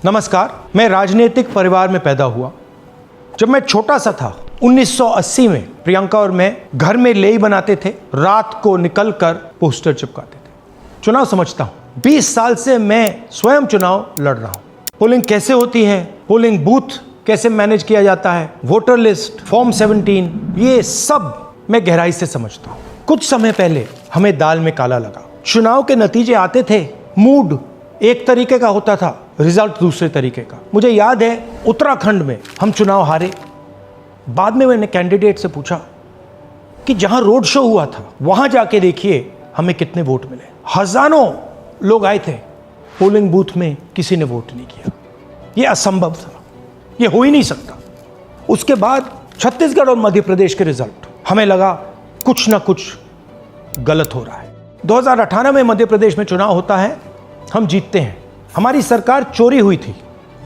नमस्कार, मैं राजनीतिक परिवार में पैदा हुआ। जब मैं छोटा सा था 1980 में प्रियंका और मैं घर में लेई बनाते थे, रात को निकलकर पोस्टर चिपकाते थे। चुनाव समझता हूं, 20 साल से मैं स्वयं चुनाव लड़ रहा हूं। पोलिंग कैसे होती है, पोलिंग बूथ कैसे मैनेज किया जाता है, वोटर लिस्ट, फॉर्म 17, ये सब मैं गहराई से समझता हूं। कुछ समय पहले हमें दाल में काला लगा। चुनाव के नतीजे आते थे, मूड एक तरीके का होता था, रिजल्ट दूसरे तरीके का। मुझे याद है उत्तराखंड में हम चुनाव हारे। बाद में मैंने कैंडिडेट से पूछा कि जहां रोड शो हुआ था वहां जाके देखिए हमें कितने वोट मिले। हजारों लोग आए थे, पोलिंग बूथ में किसी ने वोट नहीं किया। यह असंभव था, यह हो ही नहीं सकता। उसके बाद छत्तीसगढ़ और मध्य प्रदेश के रिजल्ट, हमें लगा कुछ ना कुछ गलत हो रहा है। 2018 में मध्य प्रदेश में चुनाव होता है, हम जीतते हैं। हमारी सरकार चोरी हुई थी।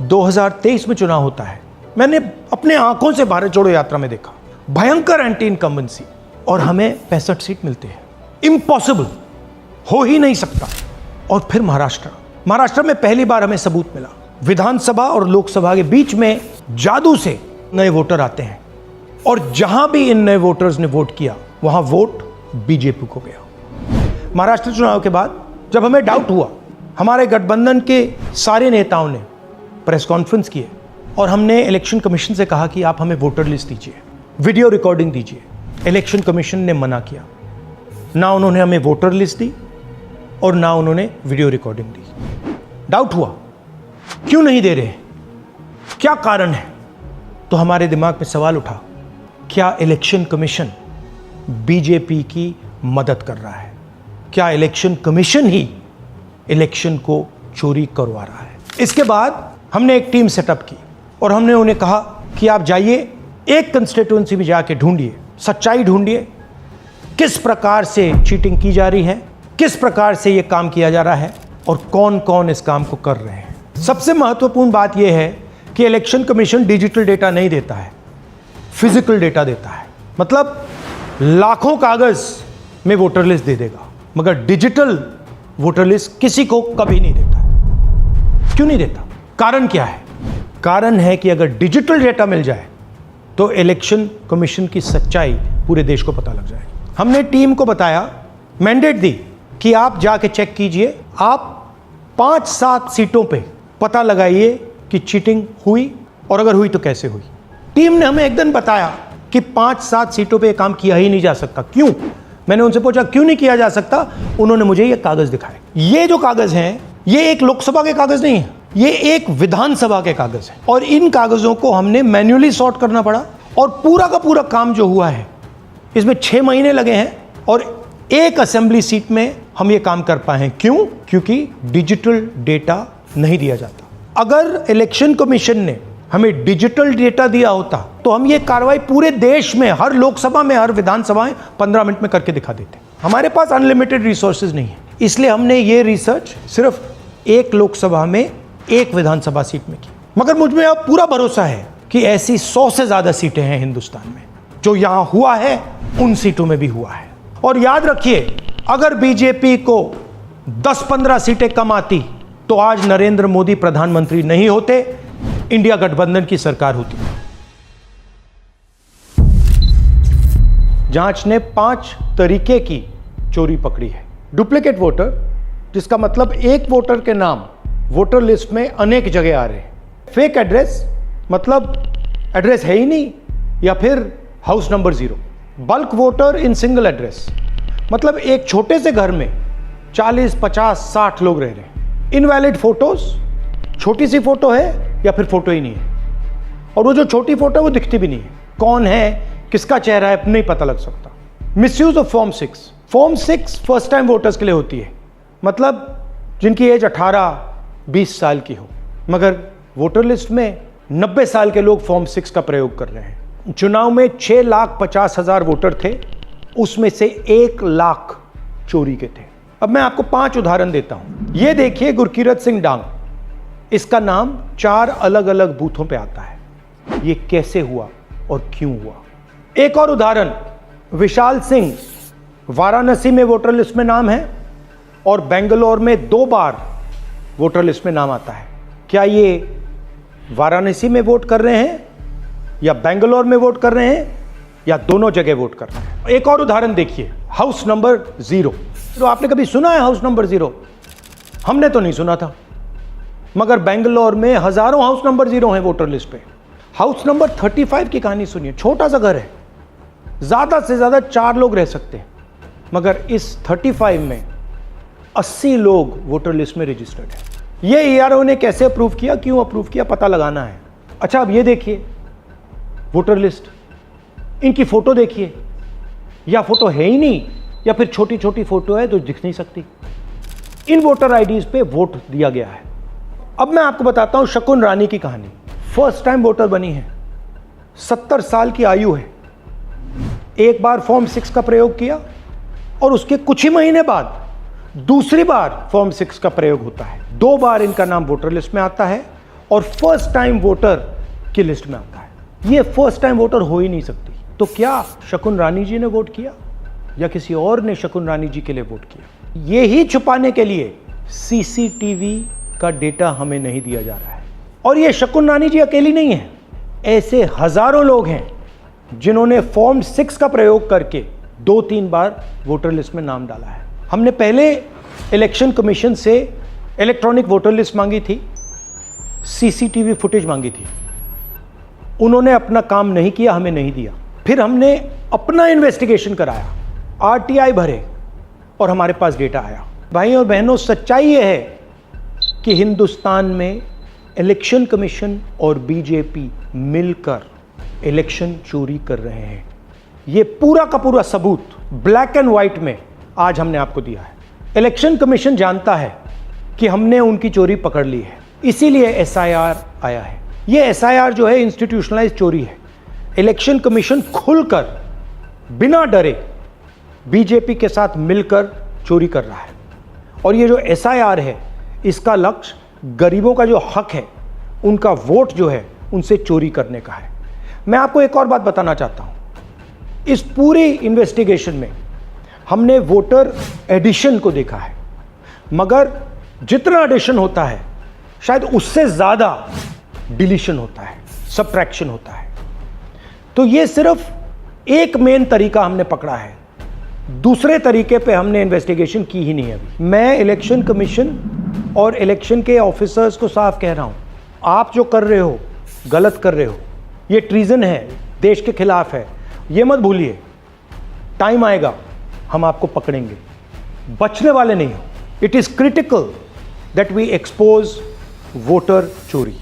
2023 में चुनाव होता है, मैंने अपने आंखों से भारत जोड़ो यात्रा में देखा, भयंकर एंटी इनकम्बेंसी, और हमें 65 सीट मिलते हैं। इम्पॉसिबल, हो ही नहीं सकता। और फिर महाराष्ट्र में पहली बार हमें सबूत मिला। विधानसभा और लोकसभा के बीच में जादू से नए वोटर आते हैं, और जहां भी इन नए वोटर्स ने वोट किया वहां वोट बीजेपी को गया। महाराष्ट्र चुनाव के बाद जब हमें डाउट हुआ, हमारे गठबंधन के सारे नेताओं ने प्रेस कॉन्फ्रेंस किए और हमने इलेक्शन कमीशन से कहा कि आप हमें वोटर लिस्ट दीजिए, वीडियो रिकॉर्डिंग दीजिए। इलेक्शन कमीशन ने मना किया। ना उन्होंने हमें वोटर लिस्ट दी और ना उन्होंने वीडियो रिकॉर्डिंग दी। डाउट हुआ, क्यों नहीं दे रहे, क्या कारण है? तो हमारे दिमाग में सवाल उठा, क्या इलेक्शन कमीशन बीजेपी की मदद कर रहा है? क्या इलेक्शन कमीशन ही इलेक्शन को चोरी करवा रहा है? इसके बाद हमने एक टीम सेटअप की और हमने उन्हें कहा कि आप जाइए, एक कंस्टिट्यूएंसी भी जाके ढूंढिए, सच्चाई ढूंढिए, किस प्रकार से चीटिंग की जा रही है, किस प्रकार से ये काम किया जा रहा है और कौन कौन इस काम को कर रहे हैं। सबसे महत्वपूर्ण बात यह है कि इलेक्शन कमीशन डिजिटल डेटा नहीं देता है, फिजिकल डेटा देता है। मतलब लाखों कागज में वोटर लिस्ट दे देगा, मगर डिजिटल वोटर लिस्ट किसी को कभी नहीं देता है। क्यों नहीं देता? कारण क्या है? कारण है कि अगर डिजिटल डेटा मिल जाए तो इलेक्शन कमीशन की सच्चाई पूरे देश को पता लग जाए। हमने टीम को बताया, मैंडेट दी कि आप जाके चेक कीजिए, आप 5-7 सीटों पे पता लगाइए कि चीटिंग हुई, और अगर हुई तो कैसे हुई। टीम ने हमें एक दिन बताया कि 5-7 सीटों पे ये काम किया ही नहीं जा सकता। क्यों? मैंने उनसे पूछा क्यों नहीं किया जा सकता। उन्होंने मुझे ये कागज दिखाए। ये जो कागज हैं, ये एक लोकसभा के कागज नहीं है, ये एक विधानसभा के कागज हैं, और इन कागजों को हमने मैन्युअली सॉर्ट करना पड़ा। और पूरा का पूरा काम जो हुआ है, इसमें 6 महीने लगे हैं, और एक असेंबली सीट में हम ये काम कर पाए हैं। क्यों? क्योंकि डिजिटल डेटा नहीं दिया जाता। अगर इलेक्शन कमीशन ने हमें डिजिटल डेटा दिया होता तो हम ये कार्रवाई पूरे देश में, हर लोकसभा में, हर विधानसभा में 15 मिनट में करके दिखा देते। हमारे पास अनलिमिटेड रिसोर्सेज नहीं है, इसलिए हमने ये रिसर्च सिर्फ एक लोकसभा में, एक विधानसभा सीट में की। मगर मुझ में अब पूरा भरोसा है कि ऐसी 100 से ज्यादा सीटें हैं हिंदुस्तान में। जो यहां हुआ है उन सीटों में भी हुआ है। और याद रखिए, अगर बीजेपी को 10-15 सीटें कम आती तो आज नरेंद्र मोदी प्रधानमंत्री नहीं होते, इंडिया गठबंधन की सरकार होती। जांच ने 5 तरीके की चोरी पकड़ी है। डुप्लीकेट वोटर, जिसका मतलब एक वोटर के नाम वोटर लिस्ट में अनेक जगह आ रहे हैं। फेक एड्रेस, मतलब एड्रेस है ही नहीं, या फिर house number 0। Bulk voter in single address, मतलब एक छोटे से घर में 40, 50, 60 लोग रह रहे हैं। इनवैलिड फोटोज, छोटी सी फोटो है या फिर फोटो ही नहीं है, और वो जो छोटी फोटो है वो दिखती भी नहीं है। कौन है, किसका चेहरा है, नहीं पता लग सकता। Misuse of form 6। Form 6 first time voters के लिए होती है, मतलब जिनकी एज 18-20 साल की हो, मगर वोटर लिस्ट में 90 साल के लोग फॉर्म 6 का प्रयोग कर रहे हैं। चुनाव में 6,50,000 वोटर थे, उसमें से 1 लाख चोरी के थे। अब मैं आपको 5 उदाहरण देता हूं। ये देखिए, गुरकीरत सिंह डांग, इसका नाम 4 अलग अलग बूथों पे आता है। ये कैसे हुआ और क्यों हुआ? एक और उदाहरण, विशाल सिंह, वाराणसी में वोटर लिस्ट में नाम है और बेंगलोर में 2 बार वोटर लिस्ट में नाम आता है। क्या ये वाराणसी में वोट कर रहे हैं या बेंगलोर में वोट कर रहे हैं या दोनों जगह वोट कर रहे हैं? एक और उदाहरण देखिए, हाउस नंबर 0। तो आपने कभी सुना है हाउस नंबर 0? हमने तो नहीं सुना था, मगर बेंगलोर में हजारों हाउस नंबर 0 हैं वोटर लिस्ट पे। हाउस नंबर 35 की कहानी सुनिए। छोटा सा घर है, ज्यादा से ज्यादा 4 लोग रह सकते हैं, मगर इस 35 में 80 लोग वोटर लिस्ट में रजिस्टर्ड है। ये ईआरओ ने कैसे अप्रूव किया, क्यों अप्रूव किया, पता लगाना है। अच्छा, अब ये देखिए वोटर लिस्ट, इनकी फोटो देखिए, या फोटो है ही नहीं या फिर छोटी छोटी फोटो है तो दिख नहीं सकती। इन वोटर आईडीज पे वोट दिया गया है। अब मैं आपको बताता हूं शकुन रानी की कहानी। फर्स्ट टाइम वोटर बनी है, 70 साल की आयु है। एक बार फॉर्म 6 का प्रयोग किया और उसके कुछ ही महीने बाद दूसरी बार फॉर्म 6 का प्रयोग होता है। 2 बार इनका नाम वोटर लिस्ट में आता है और फर्स्ट टाइम वोटर की लिस्ट में आता है। ये फर्स्ट टाइम वोटर हो ही नहीं सकती। तो क्या शकुन रानी जी ने वोट किया या किसी और ने शकुन रानी जी के लिए वोट किया? ये ही छुपाने के लिए सीसीटीवी का डेटा हमें नहीं दिया जा रहा है। और ये शकुन रानी जी अकेली नहीं है, ऐसे हजारों लोग हैं जिन्होंने फॉर्म 6 का प्रयोग करके 2-3 बार वोटर लिस्ट में नाम डाला है। हमने पहले इलेक्शन कमीशन से इलेक्ट्रॉनिक वोटर लिस्ट मांगी थी, सीसीटीवी फुटेज मांगी थी। उन्होंने अपना काम नहीं किया, हमें नहीं दिया। फिर हमने अपना इन्वेस्टिगेशन कराया, आरटीआई भरे और हमारे पास डेटा आया। भाई और बहनों, सच्चाई यह है कि हिंदुस्तान में इलेक्शन कमीशन और बीजेपी मिलकर इलेक्शन चोरी कर रहे हैं। ये पूरा का पूरा सबूत ब्लैक एंड व्हाइट में आज हमने आपको दिया है। इलेक्शन कमीशन जानता है कि हमने उनकी चोरी पकड़ ली है, इसीलिए एसआईआर आया है। ये एसआईआर जो है इंस्टीट्यूशनलाइज चोरी है। इलेक्शन कमीशन खुलकर बिना डरे बीजेपी के साथ मिलकर चोरी कर रहा है। और ये जो एसआईआर है, इसका लक्ष्य गरीबों का जो हक है, उनका वोट जो है, उनसे चोरी करने का है। मैं आपको एक और बात बताना चाहता हूं। इस पूरी इन्वेस्टिगेशन में हमने वोटर एडिशन को देखा है, मगर जितना एडिशन होता है शायद उससे ज्यादा डिलीशन होता है, सबट्रैक्शन होता है। तो ये सिर्फ एक मेन तरीका हमने पकड़ा है, दूसरे तरीके पे हमने इन्वेस्टिगेशन की ही नहीं अभी। मैं इलेक्शन कमीशन और इलेक्शन के ऑफिसर्स को साफ कह रहा हूं, आप जो कर रहे हो गलत कर रहे हो। ये ट्रीजन है, देश के खिलाफ है। ये मत भूलिए, टाइम आएगा हम आपको पकड़ेंगे, बचने वाले नहीं हो। It is critical that we expose voter चोरी।